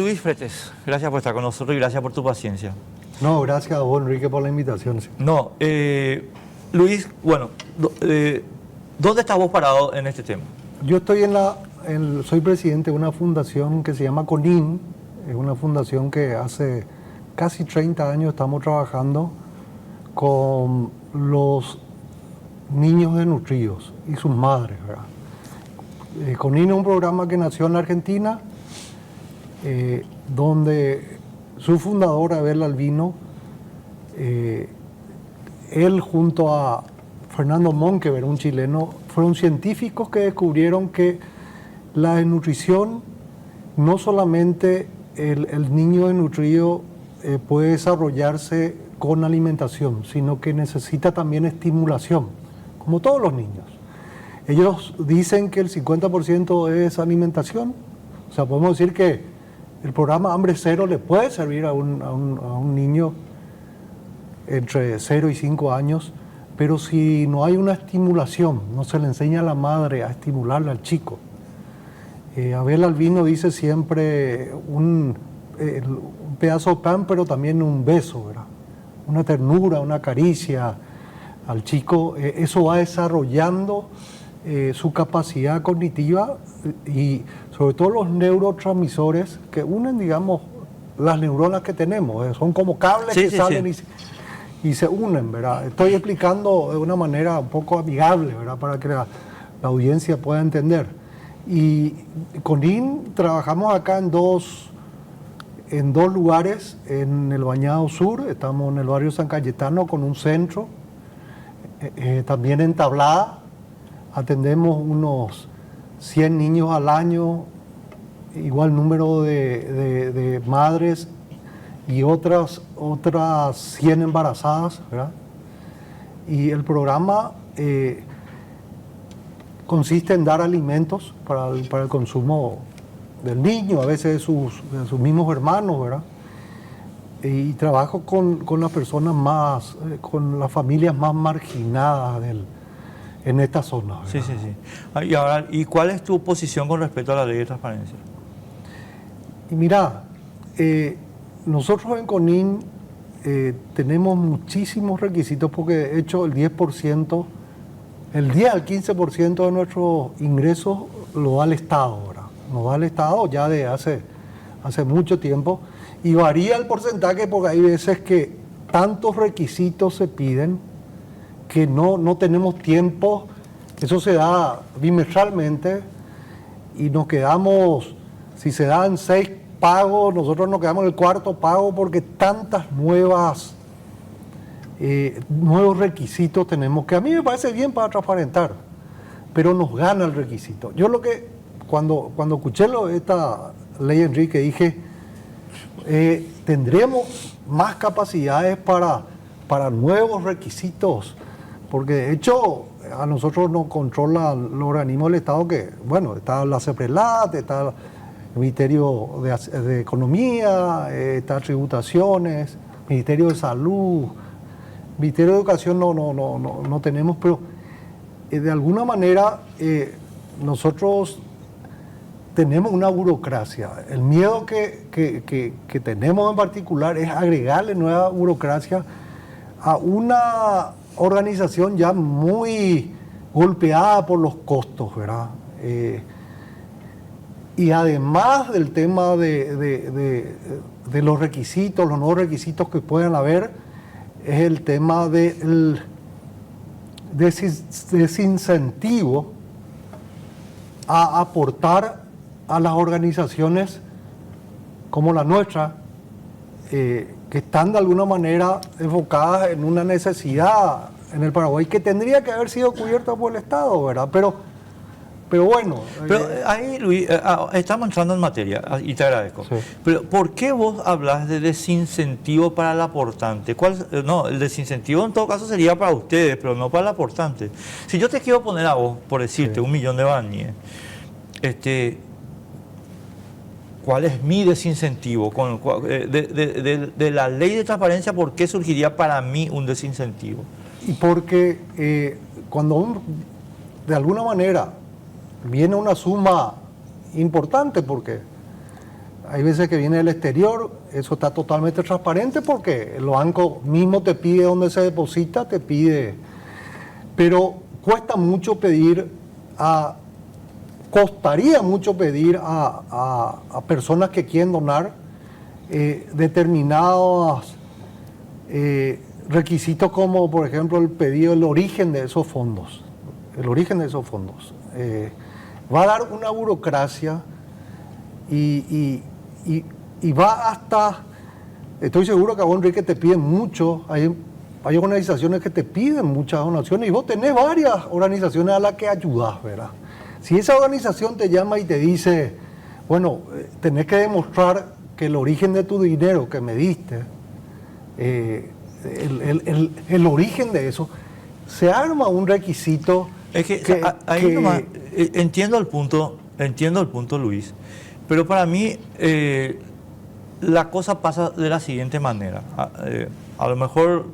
Luis Fretes, gracias por estar con nosotros y gracias por tu paciencia. No, gracias a vos, Enrique, por la invitación. Sí. No, Luis, bueno, ¿dónde estás vos parado en este tema? Yo estoy soy presidente de una fundación que se llama CONIN, es una fundación que hace casi 30 años estamos trabajando con los niños desnutridos y sus madres, ¿verdad? CONIN es un programa que nació en la Argentina, donde su fundador, Abel Albino, él junto a Fernando Monkever, un chileno, fueron científicos que descubrieron que la desnutrición, no solamente el niño desnutrido puede desarrollarse con alimentación, sino que necesita también estimulación, como todos los niños. Ellos dicen que el 50% es alimentación, o sea, podemos decir que el programa Hambre Cero le puede servir a un niño entre 0 y 5 años, pero si no hay una estimulación, no se le enseña a la madre a estimularle al chico. Abel Albino dice siempre un pedazo de pan, pero también un beso, ¿verdad? Una ternura, una caricia al chico, eso va desarrollando su capacidad cognitiva y sobre todo los neurotransmisores que unen, digamos, las neuronas que tenemos, son como cables que salen y se unen, ¿verdad? Estoy explicando de una manera un poco amigable, ¿verdad? Para que la audiencia pueda entender. Y con IN trabajamos acá en dos lugares, en el Bañado Sur, estamos en el barrio San Cayetano con un centro, también en Tablada, atendemos unos 100 niños al año, igual número de madres y otras 100 embarazadas, ¿verdad? Y el programa consiste en dar alimentos para el consumo del niño, a veces de sus mismos hermanos, ¿verdad? Y trabajo con las personas más, con las familias más marginadas en esta zona, ¿verdad? Sí. Y ahora, ¿y cuál es tu posición con respecto a la ley de transparencia? Y mira, nosotros en CONIN tenemos muchísimos requisitos porque de hecho el 10 al 15% de nuestros ingresos lo da el Estado, ¿verdad? Nos da el Estado ya de hace mucho tiempo y varía el porcentaje porque hay veces que tantos requisitos se piden que no tenemos tiempo, eso se da bimestralmente y nos quedamos, si se dan 6 pagos, nosotros nos quedamos en el 4.º pago porque tantas nuevos requisitos tenemos, que a mí me parece bien para transparentar, pero nos gana el requisito. Yo lo que, cuando escuché esta ley, Enrique, dije, tendremos más capacidades para nuevos requisitos, porque de hecho a nosotros nos controlan los organismos del Estado que, bueno, está la CEPRELAT, está el Ministerio de Economía, está Tributaciones, Ministerio de Salud, Ministerio de Educación no tenemos, pero de alguna manera nosotros tenemos una burocracia. El miedo que tenemos en particular es agregarle nueva burocracia a una organización ya muy golpeada por los costos, ¿verdad? Y además del tema de los requisitos, los nuevos requisitos que puedan haber, es el tema del desincentivo a aportar a las organizaciones como la nuestra, que están de alguna manera enfocadas en una necesidad en el Paraguay que tendría que haber sido cubierta por el Estado, ¿verdad? Pero bueno. Pero ahí, Luis, estamos entrando en materia y te agradezco. Sí. Pero ¿por qué vos hablas de desincentivo para el aportante? No, el desincentivo en todo caso sería para ustedes, pero no para el aportante. Si yo te quiero poner a vos, por decirte, 1 millón de baníes, ¿cuál es mi desincentivo? De la ley de transparencia, ¿por qué surgiría para mí un desincentivo? Y porque cuando de alguna manera viene una suma importante, porque hay veces que viene del exterior, eso está totalmente transparente porque el banco mismo te pide dónde se deposita, te pide, pero costaría mucho pedir a personas que quieren donar determinados requisitos, como por ejemplo el pedido, el origen de esos fondos. El origen de esos fondos. Va a dar una burocracia y va hasta, estoy seguro que a vos, Enrique, te piden mucho, hay organizaciones que te piden muchas donaciones y vos tenés varias organizaciones a las que ayudás, ¿verdad? Si esa organización te llama y te dice, bueno, tenés que demostrar que el origen de tu dinero que me diste, el origen de eso, se arma un requisito. Es que ahí nomás, entiendo el punto, Luis, pero para mí la cosa pasa de la siguiente manera. A lo mejor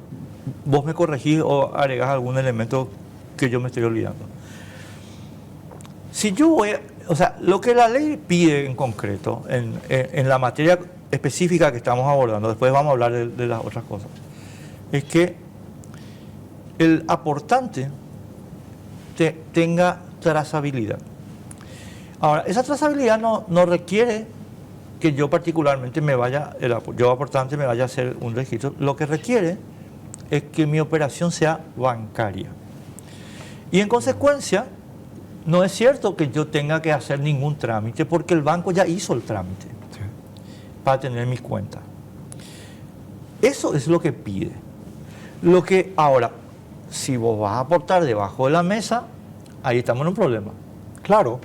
vos me corregís o agregás algún elemento que yo me estoy olvidando. Si yo o sea, lo que la ley pide en concreto, en la materia específica que estamos abordando, después vamos a hablar de las otras cosas, es que el aportante tenga trazabilidad. Ahora, esa trazabilidad no requiere que yo particularmente yo aportante me vaya a hacer un registro. Lo que requiere es que mi operación sea bancaria. Y en consecuencia, no es cierto que yo tenga que hacer ningún trámite, porque el banco ya hizo el trámite para tener mis cuentas. Eso es lo que pide. Ahora, si vos vas a aportar debajo de la mesa, ahí estamos en un problema. Claro.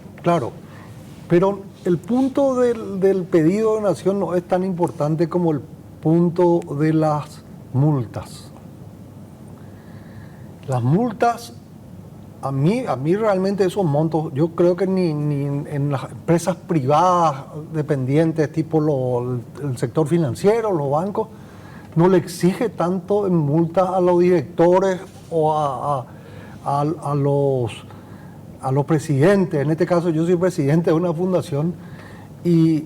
Pero el punto del pedido de donación no es tan importante como el punto de las multas. Las multas, a mí realmente esos montos, yo creo que ni en las empresas privadas dependientes, tipo el sector financiero, los bancos, no le exige tanto en multas a los directores o a los presidentes. En este caso yo soy presidente de una fundación y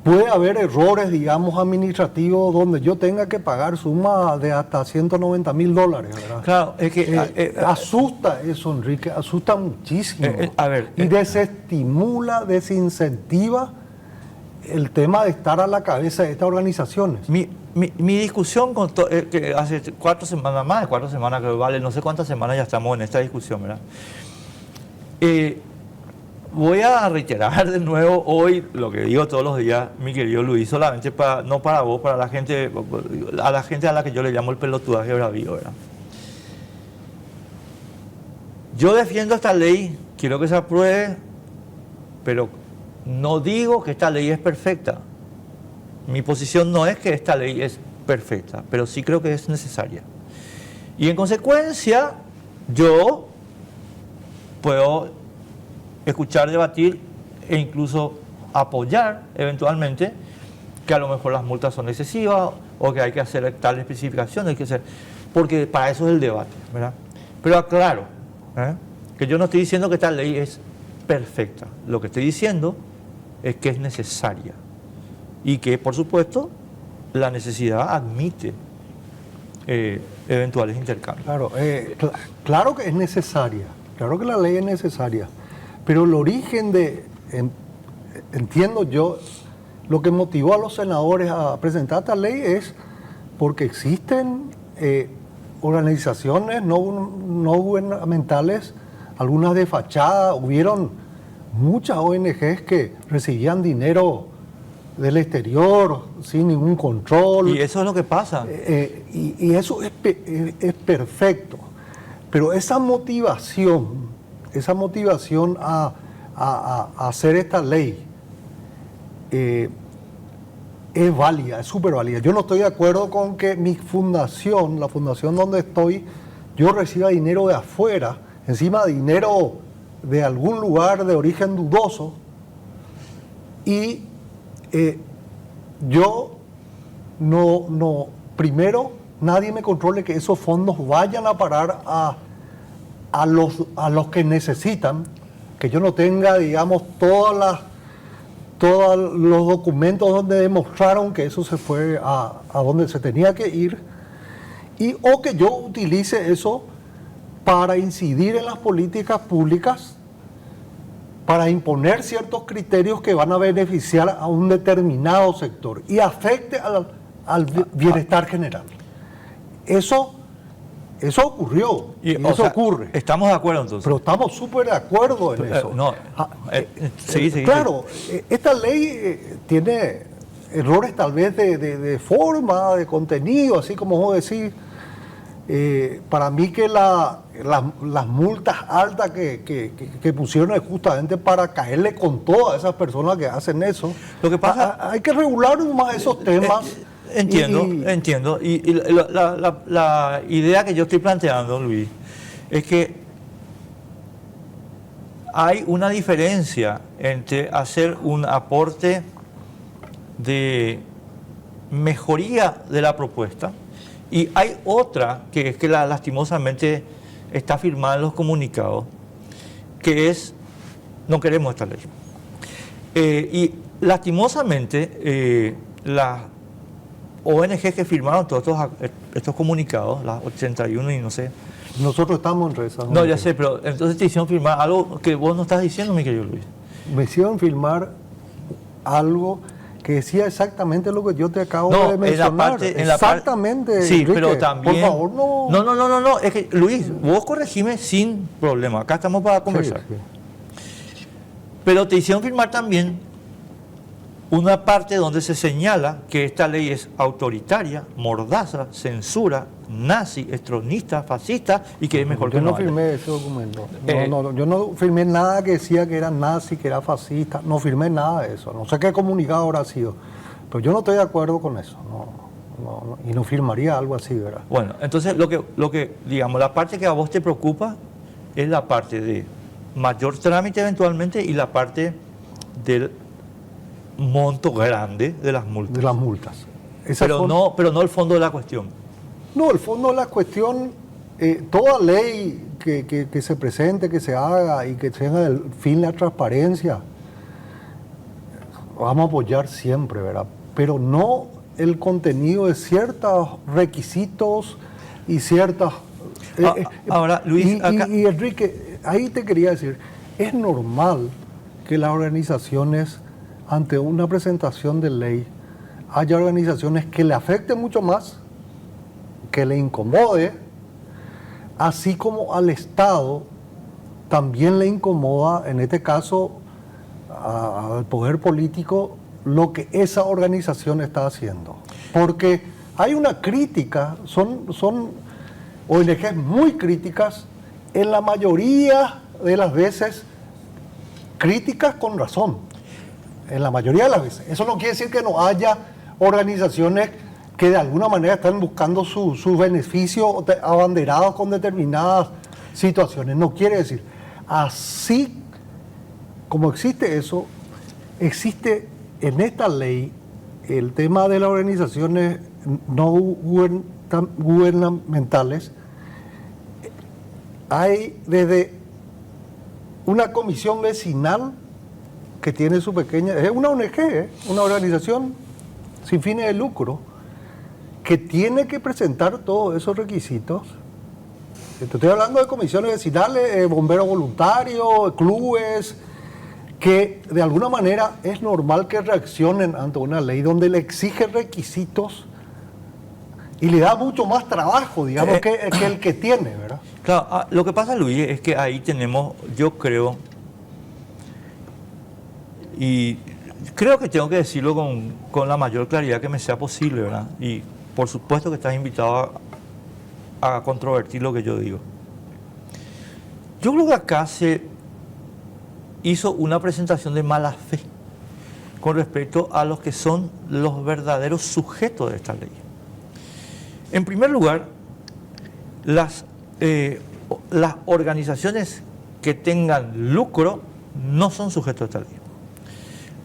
puede haber errores, digamos, administrativos donde yo tenga que pagar sumas de hasta $190,000, ¿verdad? Claro, es que asusta eso, Enrique, asusta muchísimo. Y desestimula, desincentiva el tema de estar a la cabeza de estas organizaciones. Mi discusión que hace 4 semanas, más de 4 semanas que vale, no sé cuántas semanas ya estamos en esta discusión, ¿verdad? Voy a reiterar de nuevo hoy lo que digo todos los días, mi querido Luis, solamente no para vos, para la gente a la que yo le llamo el pelotudaje bravío, ¿verdad? Yo defiendo esta ley, quiero que se apruebe, pero no digo que esta ley es perfecta. Mi posición no es que esta ley es perfecta, pero sí creo que es necesaria. Y en consecuencia, yo puedo escuchar, debatir e incluso apoyar eventualmente que a lo mejor las multas son excesivas o que hay que hacer tal especificación, porque para eso es el debate, ¿verdad? Pero aclaro que yo no estoy diciendo que esta ley es perfecta. Lo que estoy diciendo es que es necesaria y que, por supuesto, la necesidad admite eventuales intercambios. Claro que es necesaria, claro que la ley es necesaria, pero el origen entiendo yo, lo que motivó a los senadores a presentar esta ley es porque existen organizaciones no gubernamentales, algunas de fachada, hubieron muchas ONGs que recibían dinero del exterior sin ningún control. Y eso es lo que pasa. Y eso es perfecto. Pero esa motivación a hacer esta ley es válida, es súper válida. Yo no estoy de acuerdo con que mi fundación, la fundación donde estoy, yo reciba dinero de afuera, encima dinero de algún lugar de origen dudoso, y yo primero, nadie me controle que esos fondos vayan a parar a los que necesitan, que yo no tenga, digamos, todas todos los documentos donde demostraron que eso se fue a donde se tenía que ir, o que yo utilice eso para incidir en las políticas públicas, para imponer ciertos criterios que van a beneficiar a un determinado sector y afecte al bienestar general. Eso ocurrió, y eso ocurre. Estamos de acuerdo entonces. Pero estamos súper de acuerdo en eso. Claro, esta ley tiene errores tal vez de forma, de contenido, así como vos decís. Para mí que las multas altas que pusieron es justamente para caerle con todas esas personas que hacen eso. Lo que pasa, hay que regular más esos temas. Entiendo. Y la idea que yo estoy planteando, Luis, es que hay una diferencia entre hacer un aporte de mejoría de la propuesta y hay otra que es que lastimosamente está firmada en los comunicados, que es no queremos esta ley. Y lastimosamente las ONG que firmaron todos estos comunicados, las 81 y no sé. Nosotros estamos entre esas. No, ya sé, pero entonces te hicieron firmar algo que vos no estás diciendo, mi querido Luis. Me hicieron firmar algo que decía exactamente lo que yo te acabo de mencionar. Exactamente. Sí, Enrique, pero también. Por favor, no. No. Es que, Luis, vos corregime sin problema. Acá estamos para conversar. Sí. Pero te hicieron firmar también una parte donde se señala que esta ley es autoritaria, mordaza, censura, nazi, estronista, fascista y que es mejor que no. Yo no firmé ese documento. Yo no firmé nada que decía que era nazi, que era fascista. No firmé nada de eso. No sé qué comunicado habrá sido. Pero yo no estoy de acuerdo con eso. Y no firmaría algo así, ¿verdad? Bueno, entonces lo que digamos, la parte que a vos te preocupa es la parte de mayor trámite eventualmente y la parte del monto grande de las multas. De las multas. Pero no el fondo de la cuestión. No, el fondo de la cuestión, toda ley que se presente, que se haga y que tenga el fin la transparencia, vamos a apoyar siempre, ¿verdad? Pero no el contenido de ciertos requisitos y ciertas... ahora, Luis... Y Enrique, ahí te quería decir, es normal que las organizaciones, ante una presentación de ley, haya organizaciones que le afecten mucho más, que le incomode, así como al Estado también le incomoda, en este caso, al poder político, lo que esa organización está haciendo. Porque hay una crítica, son ONGs muy críticas, en la mayoría de las veces, críticas con razón. En la mayoría de las veces. Eso no quiere decir que no haya organizaciones que de alguna manera están buscando su beneficio abanderados con determinadas situaciones. No quiere decir. Así como existe eso, existe en esta ley el tema de las organizaciones no gubernamentales. Hay desde una comisión vecinal que tiene su pequeña, es una ONG, una organización sin fines de lucro, que tiene que presentar todos esos requisitos. Estoy hablando de comisiones vecinales, bomberos voluntarios, clubes, que de alguna manera es normal que reaccionen ante una ley donde le exige requisitos y le da mucho más trabajo, digamos, que el que tiene, ¿verdad? Claro, lo que pasa, Luis, es que ahí tenemos, yo creo, y creo que tengo que decirlo con la mayor claridad que me sea posible, ¿verdad? Y por supuesto que estás invitado a controvertir lo que yo digo. Yo creo que acá se hizo una presentación de mala fe con respecto a los que son los verdaderos sujetos de esta ley. En primer lugar, las organizaciones que tengan lucro no son sujetos de esta ley.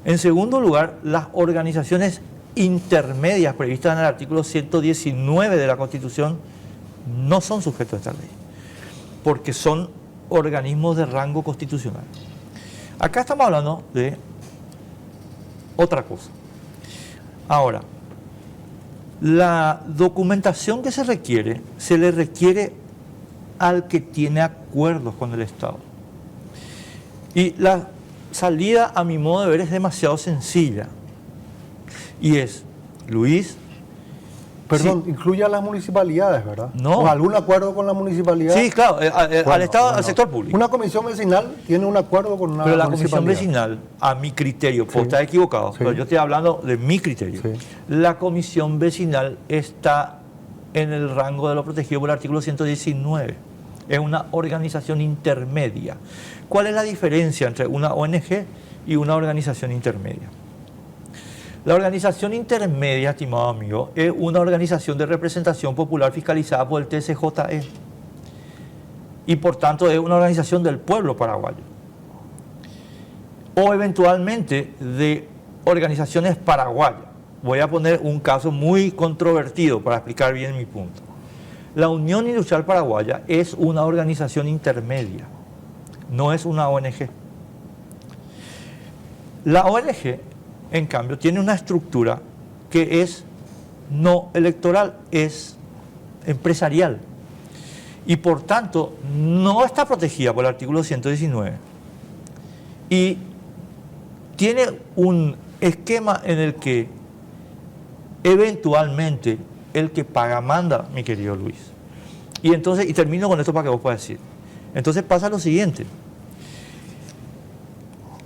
En segundo lugar, las organizaciones intermedias previstas en el artículo 119 de la Constitución no son sujetos de esta ley, porque son organismos de rango constitucional. Acá estamos hablando de otra cosa. Ahora, la documentación que se le requiere al que tiene acuerdos con el Estado. Y la salida, a mi modo de ver, es demasiado sencilla. Y es, Luis... Perdón, sí. Incluye a las municipalidades, ¿verdad? No. ¿O algún acuerdo con la municipalidad? Sí, claro, al Estado, al sector público. Una comisión vecinal tiene un acuerdo con una Pero la municipalidad. comisión vecinal, a mi criterio, puedo estar equivocado, pero yo estoy hablando de mi criterio. La comisión vecinal está en el rango de lo protegido por el artículo 119. Es una organización intermedia. ¿Cuál es la diferencia entre una ONG y una organización intermedia? La organización intermedia, estimado amigo, es una organización de representación popular fiscalizada por el TCJE y por tanto es una organización del pueblo paraguayo. O eventualmente de organizaciones paraguayas. Voy a poner un caso muy controvertido para explicar bien mi punto. La Unión Industrial Paraguaya es una organización intermedia, no es una ONG. La ONG, en cambio, tiene una estructura que es no electoral, es empresarial. Y por tanto, no está protegida por el artículo 119. Y tiene un esquema en el que eventualmente el que paga manda, mi querido Luis. Y entonces, y termino con esto para que vos puedas decir. Entonces pasa lo siguiente.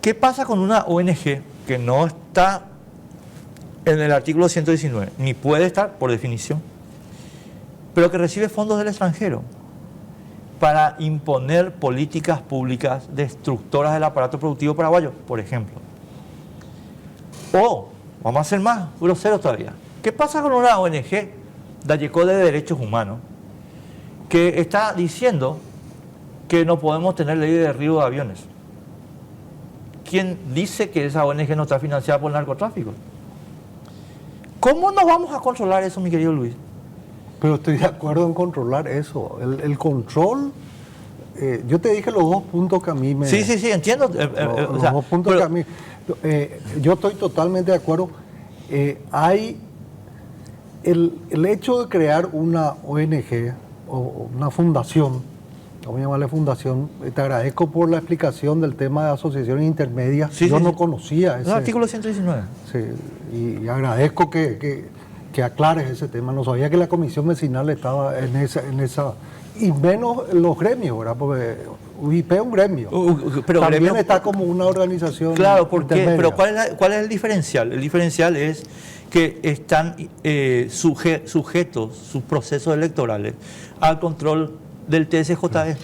¿Qué pasa con una ONG que no está en el artículo 119, ni puede estar por definición, pero que recibe fondos del extranjero para imponer políticas públicas destructoras del aparato productivo paraguayo, por ejemplo? O, vamos a ser más groseros todavía, ¿qué pasa con una ONG de derechos humanos que está diciendo que no podemos tener ley de derribo de aviones? ¿Quién dice que esa ONG no está financiada por el narcotráfico? ¿Cómo nos vamos a controlar eso, mi querido Luis? Pero estoy de acuerdo en controlar eso. El control, yo te dije los dos puntos que a mí me... Sí, entiendo. Los dos puntos que a mí... yo estoy totalmente de acuerdo. Hay el hecho de crear una ONG o una fundación, vamos a llamarle fundación, te agradezco por la explicación del tema de asociaciones intermedias. Yo no conocía ese... El artículo 119. Sí, y agradezco que aclares ese tema. No sabía que la comisión vecinal estaba en esa y menos los gremios, ¿verdad? Porque UIP es un gremio. Pero también gremio, está como una organización. Claro, porque, pero ¿cuál es el diferencial? El diferencial es que están sujetos sus procesos electorales al control del TSJE.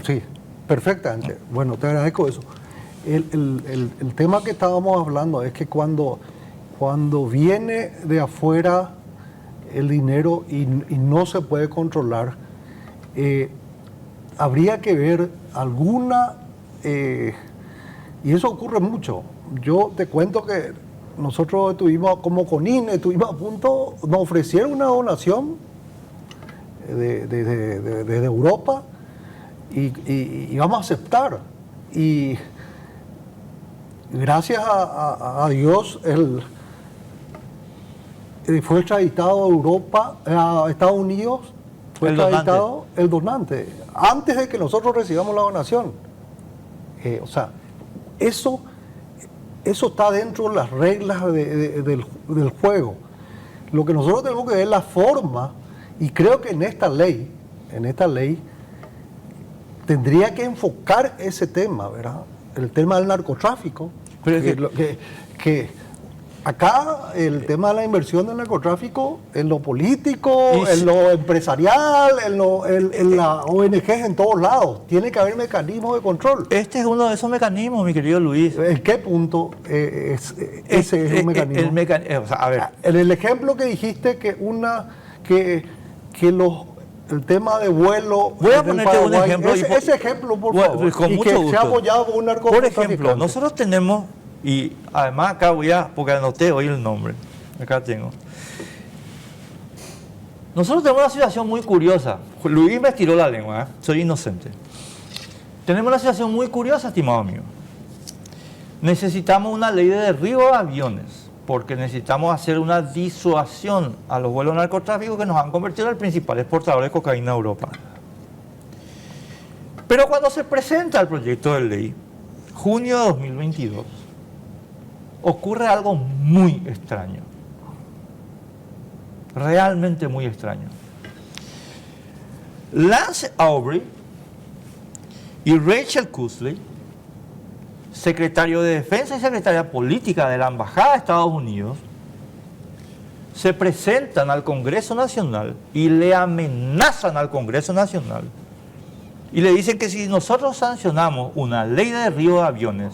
Sí, perfectamente. Bueno, te agradezco eso. El tema que estábamos hablando es que cuando viene de afuera el dinero y no se puede controlar, habría que ver alguna, y eso ocurre mucho. Yo te cuento que nosotros estuvimos, como CONIN, estuvimos a punto, nos ofrecieron una donación desde Europa y vamos a aceptar. Y gracias a Dios, fue extraditado a Europa, a Estados Unidos, fue extraditado el donante, antes de que nosotros recibamos la donación. O sea, eso está dentro de las reglas del juego. Lo que nosotros tenemos que ver es la forma, y creo que en esta ley tendría que enfocar ese tema, ¿verdad? El tema del narcotráfico. Pero que acá el tema de la inversión del narcotráfico, en lo político, en lo empresarial, en la ONG, en todos lados. Tiene que haber mecanismos de control. Este es uno de esos mecanismos, mi querido Luis. ¿En qué punto ese es un mecanismo? O sea, a ver. En el ejemplo que dijiste el tema de vuelo. Voy a ponerte un ejemplo. Ese ejemplo, por favor. Con mucho gusto. Se ha apoyado por un narcotraficante. Por ejemplo, nosotros tenemos, y además acá porque anoté hoy el nombre. Acá tengo. Nosotros tenemos una situación muy curiosa. Luis me estiró la lengua, soy inocente. Tenemos una situación muy curiosa, estimado amigo. Necesitamos una ley de derribo de aviones, porque necesitamos hacer una disuasión a los vuelos narcotráficos que nos han convertido en el principal exportador de cocaína a Europa. Pero cuando se presenta el proyecto de ley, junio de 2022, ocurre algo muy extraño. Realmente muy extraño. Lance Aubrey y Rachel Cusley, secretario de Defensa y secretaria política de la Embajada de Estados Unidos, se presentan al Congreso Nacional y le amenazan al Congreso Nacional y le dicen que si nosotros sancionamos una ley de derribo de aviones,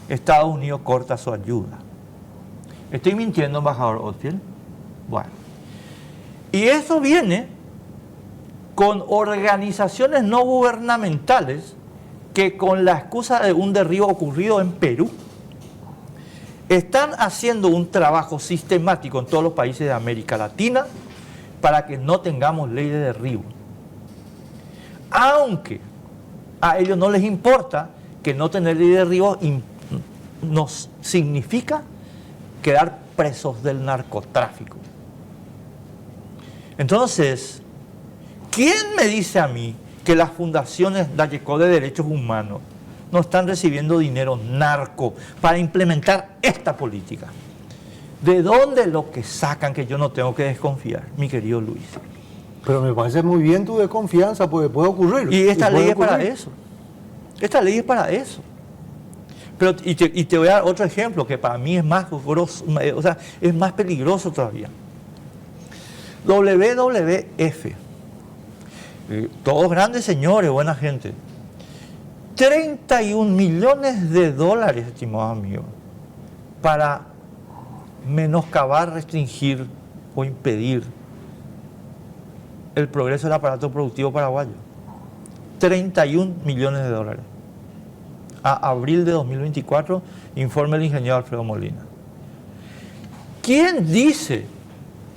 Estados Unidos corta su ayuda. ¿Estoy mintiendo, embajador Oldfield? Bueno. Y eso viene con organizaciones no gubernamentales que, con la excusa de un derribo ocurrido en Perú, están haciendo un trabajo sistemático en todos los países de América Latina para que no tengamos ley de derribo. Aunque a ellos no les importa que no tener ley de derribo nos significa quedar presos del narcotráfico. Entonces, ¿quién me dice a mí que las fundaciones Dayeco de Derechos Humanos no están recibiendo dinero narco para implementar esta política? ¿De dónde lo que sacan que yo no tengo que desconfiar, mi querido Luis? Pero me parece muy bien tu desconfianza, porque puede ocurrir. Y esta ley es para eso. Esta ley es para eso. Pero, y te voy a dar otro ejemplo que para mí es más grosso, o sea, es más peligroso todavía. WWF. Todos grandes señores, buena gente. 31 millones de dólares, estimados amigos, para menoscabar, restringir o impedir el progreso del aparato productivo paraguayo. 31 millones de dólares. A abril de 2024, informe el ingeniero Alfredo Molina. ¿Quién dice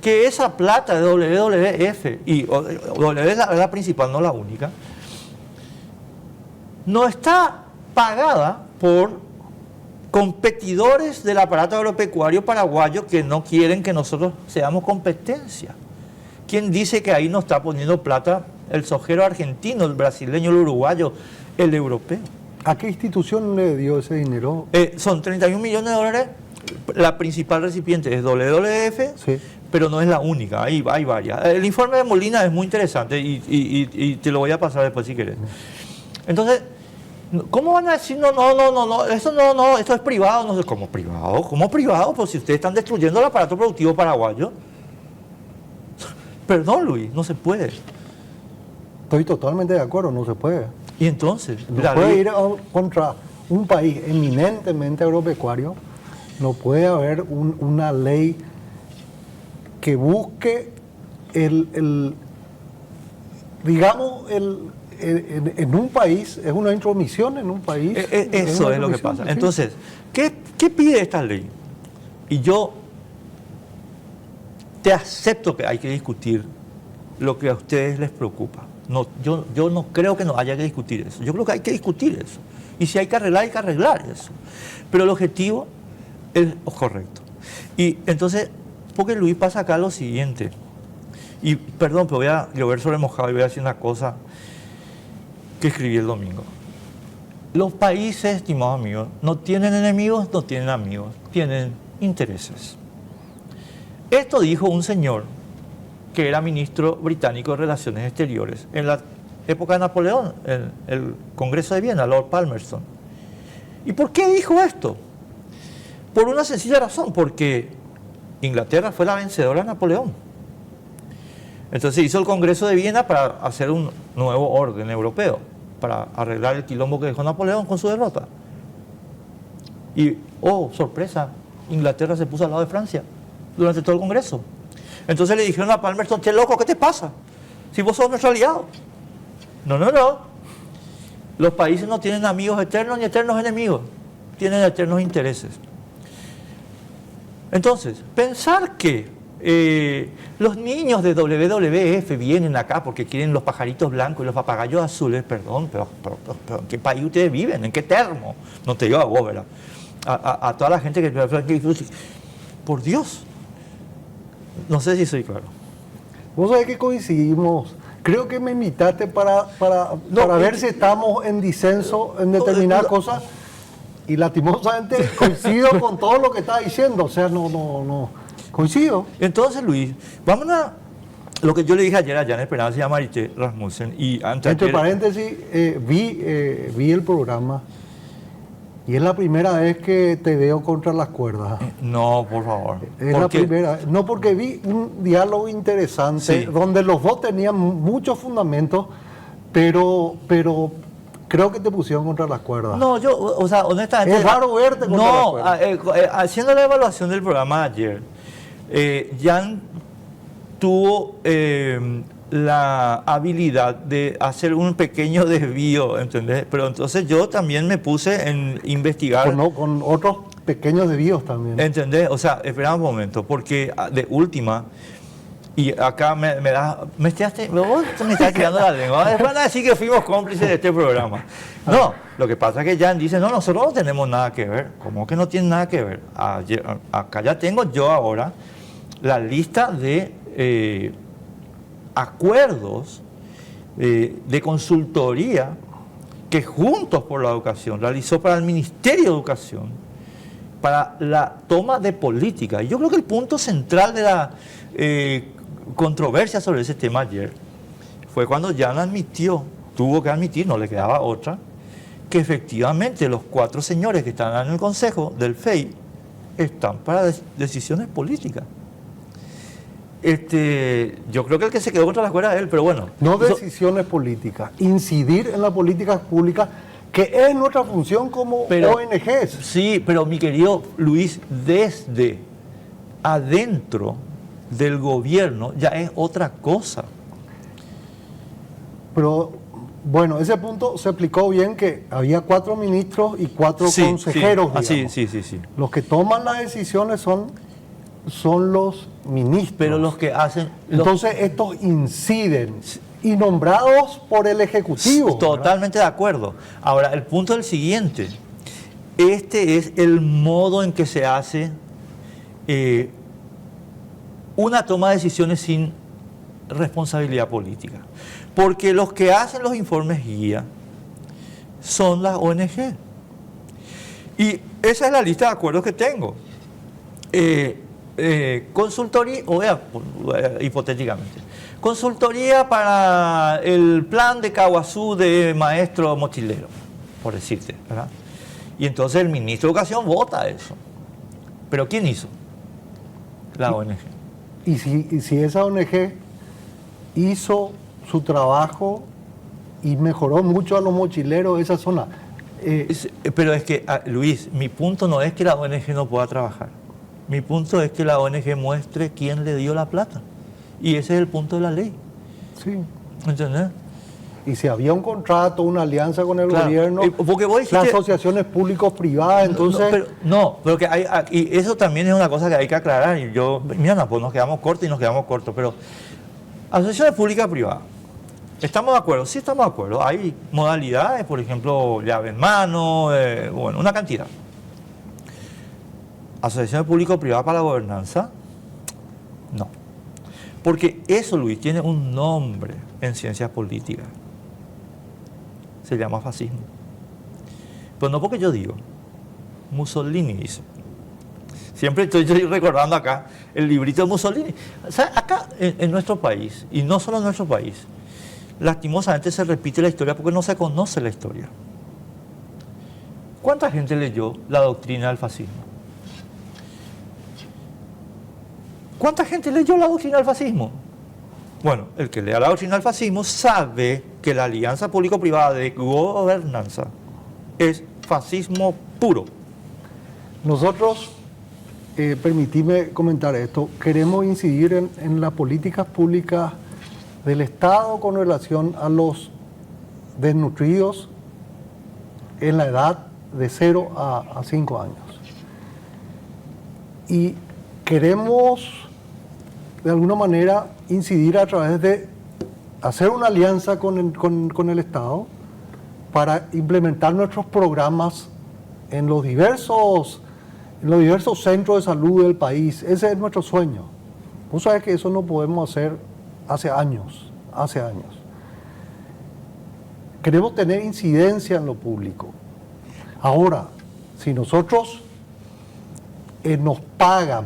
que esa plata de WWF, y WWF es la principal, no la única, no está pagada por competidores del aparato agropecuario paraguayo que no quieren que nosotros seamos competencia? ¿Quién dice que ahí no está poniendo plata el sojero argentino, el brasileño, el uruguayo, el europeo? ¿A qué institución le dio ese dinero? Son 31 millones de dólares. La principal recipiente es WWF, sí, pero no es la única, hay varias. El informe de Molina es muy interesante y te lo voy a pasar después si querés. Entonces, ¿cómo van a decir no, esto es privado? No sé, ¿cómo privado? ¿Cómo privado? Pues si ustedes están destruyendo el aparato productivo paraguayo. Perdón, Luis, no se puede. Estoy totalmente de acuerdo, no se puede. Y entonces, no puede ir contra un país eminentemente agropecuario, no puede haber una ley que busque digamos, en un país, es una intromisión en un país. Eso es lo que pasa. Sí. Entonces, ¿qué pide esta ley? Y yo te acepto que hay que discutir lo que a ustedes les preocupa. No, yo no creo que no haya que discutir eso. Yo creo que hay que discutir eso. Y si hay que arreglar eso. Pero el objetivo es correcto. Y entonces, porque Luis pasa acá lo voy y perdón, pero voy a llover sobre mojado y voy a decir una cosa que escribí el domingo. Los países, estimados amigos, no tienen enemigos, no tienen amigos, tienen intereses. Esto dijo un señor que era ministro británico de Relaciones Exteriores en la época de Napoleón, en el Congreso de Viena, Lord Palmerston. ¿Y por qué dijo esto? Por una sencilla razón, porque Inglaterra fue la vencedora de Napoleón. Entonces hizo el Congreso de Viena para hacer un nuevo orden europeo, para arreglar el quilombo que dejó Napoleón con su derrota. Y, oh, sorpresa, Inglaterra se puso al lado de Francia durante todo el Congreso. Entonces le dijeron a Palmerston, che loco, ¿qué te pasa? Si vos sos nuestro aliado. No. Los países no tienen amigos eternos ni eternos enemigos, tienen eternos intereses. Entonces, pensar que los niños de WWF vienen acá porque quieren los pajaritos blancos y los papagayos azules, perdón, pero ¿en qué país ustedes viven? ¿En qué termo? No te digo a vos, ¿verdad? a toda la gente que por Dios, no sé si soy claro. Vos sabés que coincidimos. Creo que me invitaste para ver si estamos en disenso en determinadas cosas y lastimosamente coincido con todo lo que estás diciendo. O sea, no coincido. Entonces, Luis, vamos a lo que yo le dije ayer a Jan Esperanza y a Marité Rasmussen. Y entre paréntesis, vi el programa y es la primera vez que te veo contra las cuerdas. No, por favor. Es la primera. No, porque vi un diálogo interesante, sí, donde los dos tenían muchos fundamentos, pero creo que te pusieron contra las cuerdas. No, yo, o sea, honestamente... Es raro verte contra las cuerdas. Haciendo la evaluación del programa de ayer, Jan tuvo la habilidad de hacer un pequeño desvío, ¿entendés? Pero entonces yo también me puse en investigar... Con otros pequeños desvíos también. ¿Entendés? O sea, espera un momento, porque de última, y acá vos me estás tirando la lengua, van a decir que fuimos cómplices de este programa. No, lo que pasa es que Jan dice, no, nosotros no tenemos nada que ver. ¿Cómo que no tiene nada que ver? Acá ya tengo yo ahora la lista de... acuerdos de consultoría que Juntos por la Educación realizó para el Ministerio de Educación para la toma de política. Y yo creo que el punto central de la controversia sobre ese tema ayer fue cuando Jan tuvo que admitir, no le quedaba otra, que efectivamente los 4 señores que están en el Consejo del FEI están para decisiones políticas. Yo creo que el que se quedó contra la cuerda es él, pero bueno. No decisiones políticas, incidir en las políticas públicas, que es nuestra función como ONGs. Sí, pero mi querido Luis, desde adentro del gobierno ya es otra cosa. Pero bueno, ese punto se explicó bien, que había 4 ministros y 4 consejeros. Sí. Los que toman las decisiones son los ministros. Pero los que hacen... Entonces estos inciden y nombrados por el Ejecutivo. Totalmente de acuerdo. Ahora, el punto es el siguiente. Este es el modo en que se hace una toma de decisiones sin responsabilidad política. Porque los que hacen los informes guía son las ONG. Y esa es la lista de acuerdos que tengo. Consultoría, hipotéticamente, consultoría para el plan de Caguazú de maestro mochilero, por decirte, ¿verdad? Y entonces el ministro de Educación vota eso. ¿Pero quién hizo? La ONG. Y si esa ONG hizo su trabajo y mejoró mucho a los mochileros de esa zona. Pero es que, Luis, mi punto no es que la ONG no pueda trabajar. Mi punto es que la ONG muestre quién le dio la plata. Y ese es el punto de la ley. Sí. ¿Entendés? Y si había un contrato, una alianza con el gobierno, porque vos dijiste, las asociaciones público-privadas, entonces... Pero que y eso también es una cosa que hay que aclarar. Y mira, pues nos quedamos cortos, pero asociaciones públicas-privadas. ¿Estamos de acuerdo? Sí, estamos de acuerdo. Hay modalidades, por ejemplo, llave en mano, bueno, una cantidad. ¿Asociaciones público-privadas para la gobernanza? No. Porque eso, Luis, tiene un nombre en ciencias políticas. Se llama fascismo. Pero no porque yo digo. Mussolini dice. Siempre estoy recordando acá el librito de Mussolini. O sea, acá en nuestro país, y no solo en nuestro país, lastimosamente se repite la historia porque no se conoce la historia. ¿Cuánta gente leyó la doctrina del fascismo? ¿Cuánta gente leyó la doctrina del fascismo? Bueno, el que lea la doctrina del fascismo sabe que la alianza público-privada de gobernanza es fascismo puro. Nosotros, permitidme comentar esto, queremos incidir en las políticas públicas del Estado con relación a los desnutridos en la edad de 0 a 5 años. Y queremos, de alguna manera, incidir a través de hacer una alianza con el Estado para implementar nuestros programas en los diversos centros de salud del país. Ese es nuestro sueño. Vos sabés que eso no podemos hacer hace años. Queremos tener incidencia en lo público. Ahora, si nosotros nos pagan,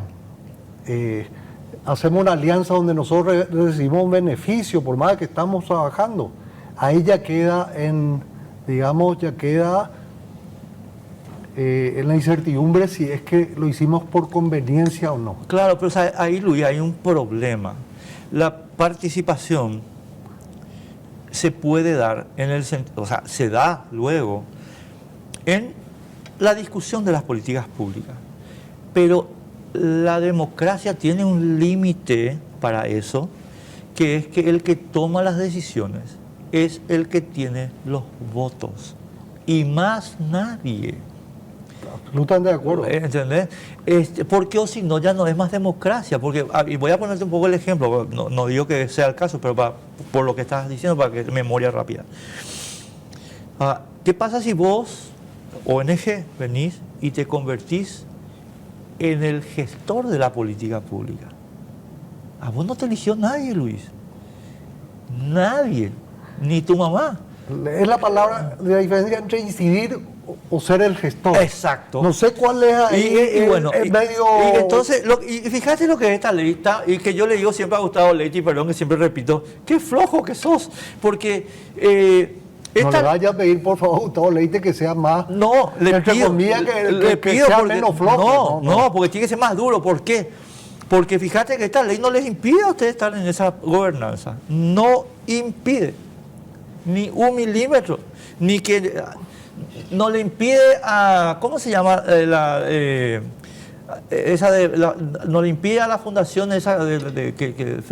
hacemos una alianza donde nosotros recibimos un beneficio por más que estamos trabajando, ahí ya queda en la incertidumbre si es que lo hicimos por conveniencia o no. Claro, pero ahí, Luis, hay un problema. La participación se puede dar se da luego en la discusión de las políticas públicas. Pero la democracia tiene un límite para eso, que es que el que toma las decisiones es el que tiene los votos y más nadie. Absolutamente de acuerdo. ¿Entendés? Porque o si no ya no es más democracia. Porque, y voy a ponerte un poco el ejemplo, no digo que sea el caso, pero por lo que estás diciendo, para que memoria rápida. ¿Qué pasa si vos, ONG, venís y te convertís en el gestor de la política pública? A vos no te eligió nadie, Luis. Nadie. Ni tu mamá. Es la palabra de la diferencia entre incidir o ser el gestor. Exacto. No sé cuál es ahí medio... Y entonces, y fíjate lo que es esta ley, y que yo le digo siempre a Gustavo Leite, y perdón que siempre repito, qué flojo que sos, porque... no le vaya a pedir, por favor, Gustavo Leite, que sea más... No, le pido que sea porque, menos flojo. No, porque tiene que ser más duro. ¿Por qué? Porque fíjate que esta ley no les impide a ustedes estar en esa gobernanza. No impide. Ni un milímetro. Ni que... No le impide a... ¿Cómo se llama? No le impide a la fundación esa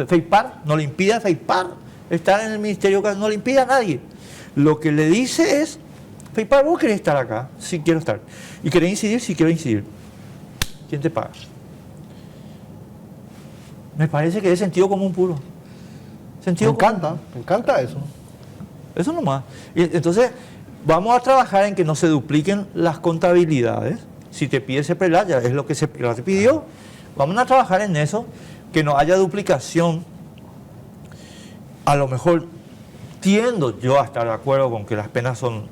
FEIPAR. No le impide a FEIPAR estar en el ministerio. No le impide a nadie. Lo que le dice es, FEIPAR, vos querés estar acá, sí quiero estar. Y querés incidir, sí quiero incidir. ¿Quién te paga? Me parece que es sentido común puro. Me encanta eso. Eso nomás. Y entonces, vamos a trabajar en que no se dupliquen las contabilidades. Si te pide CEPRELAT, ya es lo que CEPRELAT te pidió. Vamos a trabajar en eso, que no haya duplicación. A lo mejor tiendo yo a estar de acuerdo con que las penas son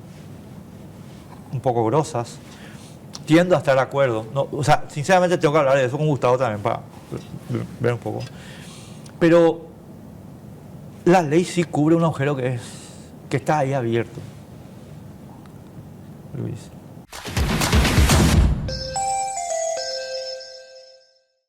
un poco grosas. Tiendo a estar de acuerdo. No, sinceramente tengo que hablar de eso con Gustavo también para ver un poco. Pero la ley sí cubre un agujero que está ahí abierto, Luis.